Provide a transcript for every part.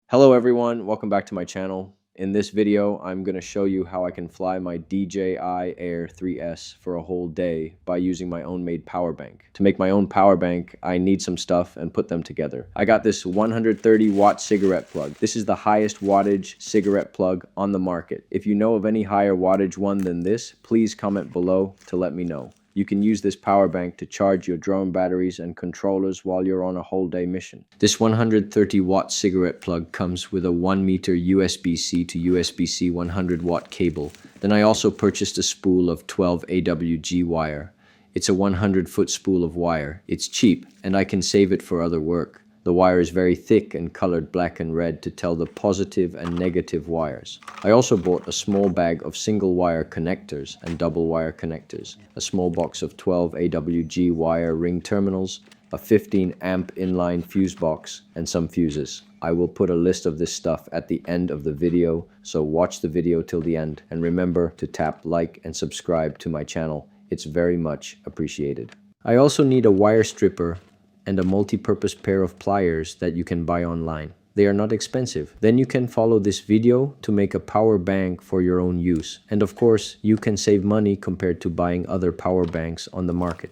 Hello everyone, welcome back to my channel. In this video, I'm going to show you how I can fly my DJI Air 3S for a whole day by using my own made power bank. To make my own power bank, I need some stuff and put them together. I got this 130 watt cigarette plug. This is the highest wattage cigarette plug on the market. If you know of any higher wattage one than this, please comment below to let me know. You can use this power bank to charge your drone batteries and controllers while you're on a whole day mission. This 130 watt cigarette plug comes with a 1 meter USB-C to USB-C 100 watt cable. Then I also purchased a spool of 12 AWG wire. It's a 100-foot spool of wire. It's cheap and I can save it for other work. The wire is very thick and colored black and red to tell the positive and negative wires. I also bought a small bag of single wire connectors and double wire connectors, a small box of 12 AWG wire ring terminals, a 15 amp inline fuse box, and some fuses. I will put a list of this stuff at the end of the video, so watch the video till the end and remember to tap like and subscribe to my channel. It's very much appreciated. I also need a wire stripper and a multi-purpose pair of pliers that you can buy online. They are not expensive. Then you can follow this video to make a power bank for your own use. And of course, you can save money compared to buying other power banks on the market.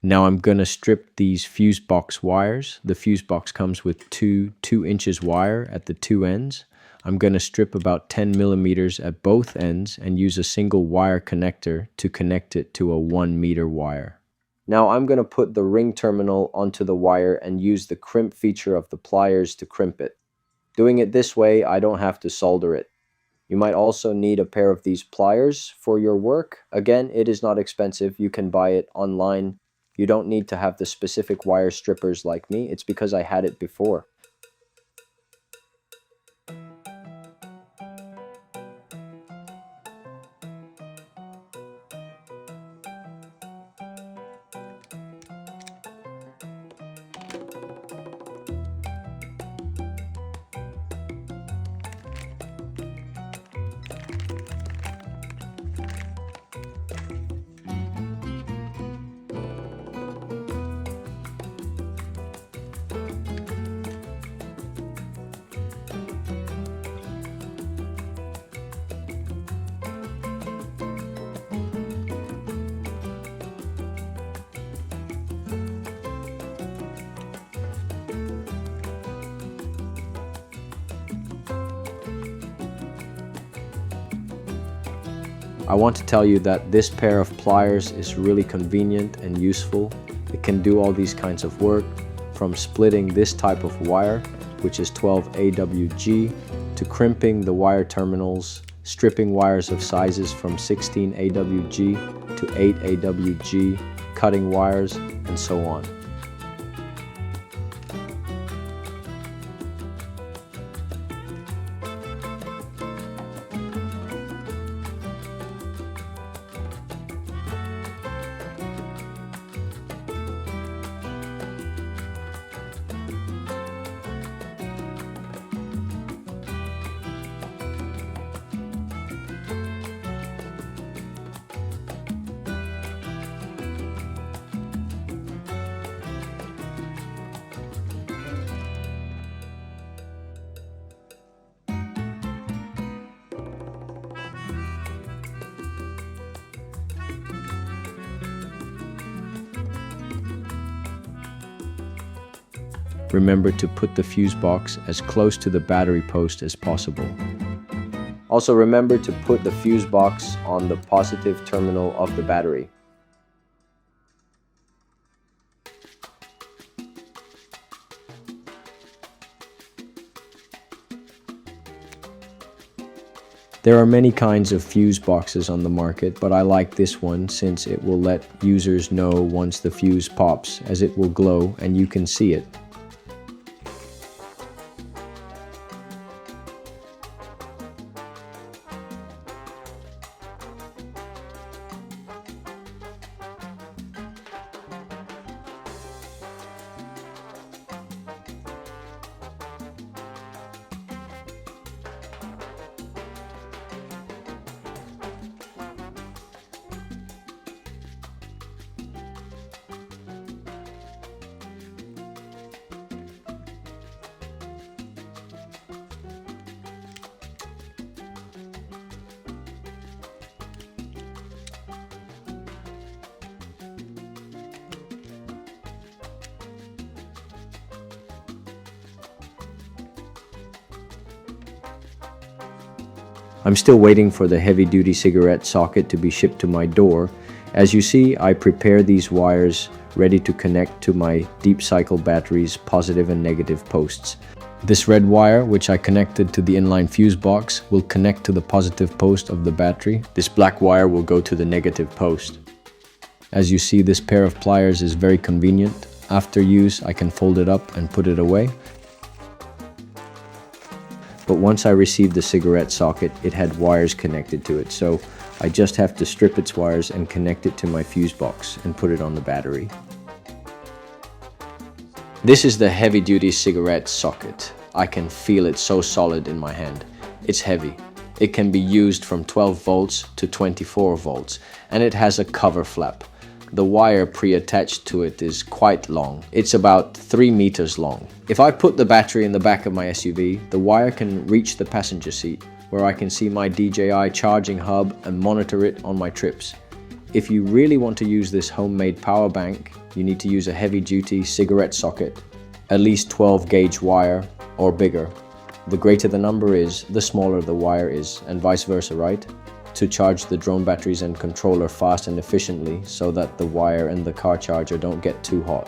Now I'm gonna strip these fuse box wires. The fuse box comes with two 2-inch wire at the two ends. I'm gonna strip about 10 millimeters at both ends and use a single wire connector to connect it to a 1 meter wire. Now I'm going to put the ring terminal onto the wire and use the crimp feature of the pliers to crimp it. Doing it this way, I don't have to solder it. You might also need a pair of these pliers for your work. Again, it is not expensive. You can buy it online. You don't need to have the specific wire strippers like me. It's because I had it before. I want to tell you that this pair of pliers is really convenient and useful. It can do all these kinds of work, from splitting this type of wire, which is 12 AWG, to crimping the wire terminals, stripping wires of sizes from 16 AWG to 8 AWG, cutting wires, and so on. Remember to put the fuse box as close to the battery post as possible. Also remember to put the fuse box on the positive terminal of the battery. There are many kinds of fuse boxes on the market, but I like this one since it will let users know once the fuse pops, as it will glow and you can see it. I'm still waiting for the heavy-duty cigarette socket to be shipped to my door. As you see, I prepare these wires ready to connect to my deep cycle battery's positive and negative posts. This red wire, which I connected to the inline fuse box, will connect to the positive post of the battery. This black wire will go to the negative post. As you see, this pair of pliers is very convenient. After use, I can fold it up and put it away. But once I received the cigarette socket, it had wires connected to it, so I just have to strip its wires and connect it to my fuse box and put it on the battery. This is the heavy-duty cigarette socket. I can feel it so solid in my hand. It's heavy. It can be used from 12 volts to 24 volts, and it has a cover flap. The wire pre-attached to it is quite long. It's about 3 meters long. If I put the battery in the back of my SUV, the wire can reach the passenger seat, where I can see my DJI charging hub and monitor it on my trips. If you really want to use this homemade power bank, you need to use a heavy-duty cigarette socket, at least 12 gauge wire or bigger. The greater the number is, the smaller the wire is, and vice versa, right? To charge the drone batteries and controller fast and efficiently so that the wire and the car charger don't get too hot.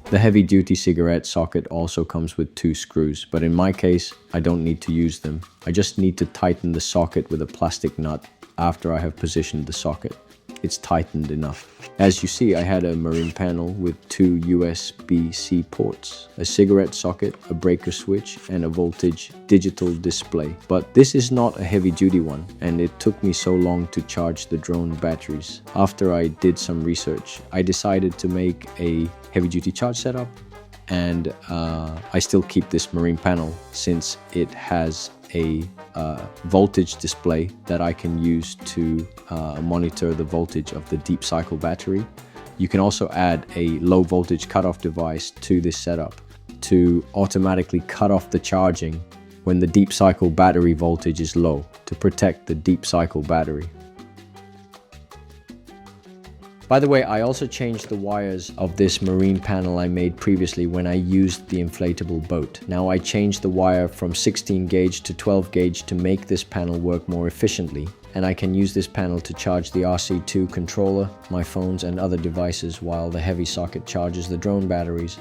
The heavy-duty cigarette socket also comes with 2 screws, but in my case, I don't need to use them. I just need to tighten the socket with a plastic nut after I have positioned the socket. It's tightened enough. As you see, I had a marine panel with 2 USB-C ports, a cigarette socket, a breaker switch, and a voltage digital display. But this is not a heavy-duty one, and it took me so long to charge the drone batteries. After I did some research, I decided to make a heavy-duty charge setup, and I still keep this marine panel since it has a voltage display that I can use to monitor the voltage of the deep cycle battery. You can also add a low voltage cutoff device to this setup to automatically cut off the charging when the deep cycle battery voltage is low to protect the deep cycle battery. By the way, I also changed the wires of this marine panel I made previously when I used the inflatable boat. Now I changed the wire from 16 gauge to 12 gauge to make this panel work more efficiently. And I can use this panel to charge the RC2 controller, my phones and other devices while the heavy socket charges the drone batteries.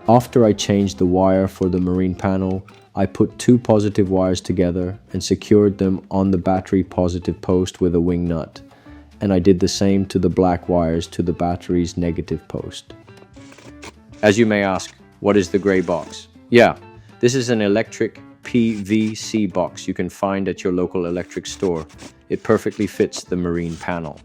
After I changed the wire for the marine panel, I put 2 positive wires together and secured them on the battery positive post with a wing nut. And I did the same to the black wires to the battery's negative post. As you may ask, what is the gray box? Yeah, this is an electric PVC box you can find at your local electric store. It perfectly fits the marine panel.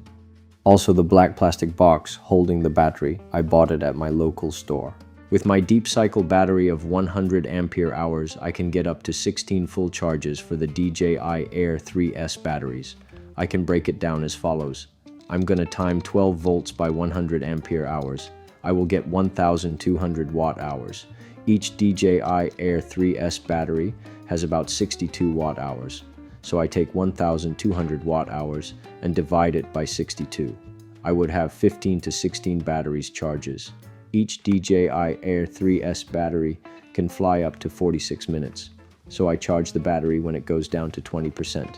Also the black plastic box holding the battery, I bought it at my local store. With my deep cycle battery of 100 ampere hours, I can get up to 16 full charges for the DJI Air 3S batteries. I can break it down as follows. I'm gonna time 12 volts by 100 ampere hours. I will get 1,200 watt hours. Each DJI Air 3S battery has about 62 watt hours. So I take 1,200 watt hours and divide it by 62. I would have 15 to 16 batteries charges. each DJI Air 3S battery can fly up to 46 minutes, so I charge the battery when it goes down to 20%.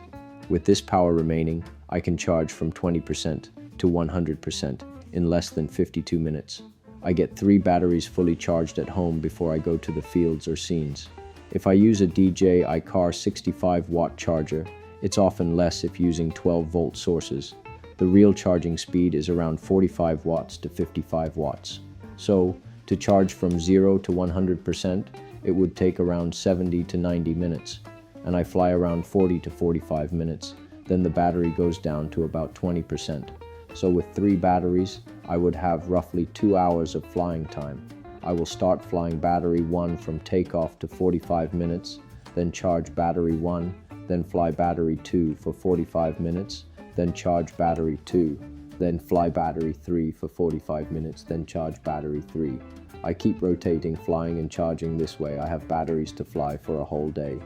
With this power remaining, I can charge from 20% to 100% in less than 52 minutes. I get 3 batteries fully charged at home before I go to the fields or scenes. If I use a DJI Car 65-watt charger, it's often less if using 12-volt sources. The real charging speed is around 45 watts to 55 watts. So, to charge from 0 to 100%, it would take around 70 to 90 minutes, and I fly around 40 to 45 minutes. Then the battery goes down to about 20%. So with 3 batteries, I would have roughly 2 hours of flying time. I will start flying battery 1 from takeoff to 45 minutes, then charge battery 1, then fly battery 2 for 45 minutes, then charge battery 2, then fly battery 3 for 45 minutes, then charge battery 3. I keep rotating, flying and charging this way. I have batteries to fly for a whole day.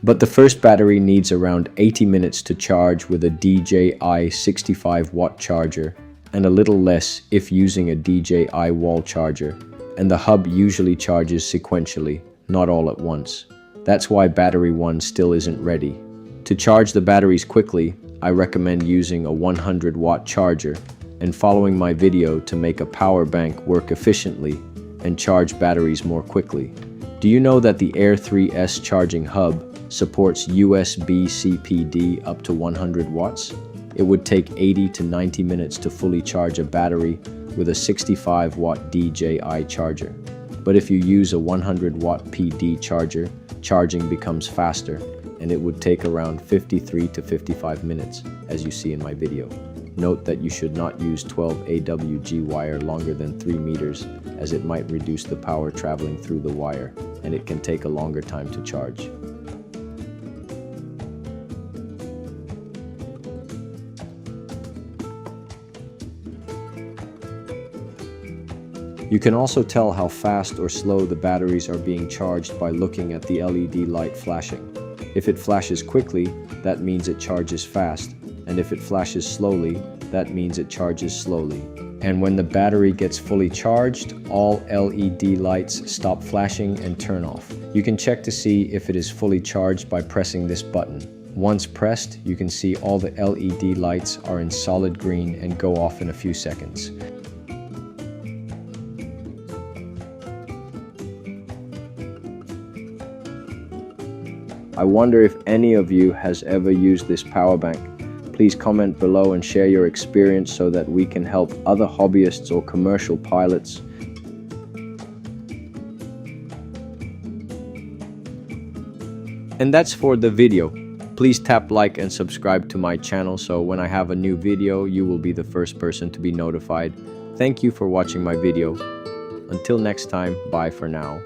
But the first battery needs around 80 minutes to charge with a DJI 65-watt charger, and a little less if using a DJI wall charger, and the hub usually charges sequentially, not all at once. That's why battery 1 still isn't ready. To charge the batteries quickly, I recommend using a 100-watt charger and following my video to make a power bank work efficiently and charge batteries more quickly. Do you know that the Air 3S charging hub supports USB CPD up to 100 watts? It would take 80 to 90 minutes to fully charge a battery with a 65-watt DJI charger. But if you use a 100-watt PD charger, charging becomes faster, and it would take around 53 to 55 minutes, as you see in my video. Note that you should not use 12 AWG wire longer than 3 meters, as it might reduce the power traveling through the wire, and it can take a longer time to charge. You can also tell how fast or slow the batteries are being charged by looking at the LED light flashing. If it flashes quickly, that means it charges fast, and if it flashes slowly, that means it charges slowly. And when the battery gets fully charged, all LED lights stop flashing and turn off. You can check to see if it is fully charged by pressing this button. Once pressed, you can see all the LED lights are in solid green and go off in a few seconds. I wonder if any of you has ever used this power bank. Please comment below and share your experience so that we can help other hobbyists or commercial pilots. And that's for the video. Please tap like and subscribe to my channel so when I have a new video, you will be the first person to be notified. Thank you for watching my video. Until next time, bye for now.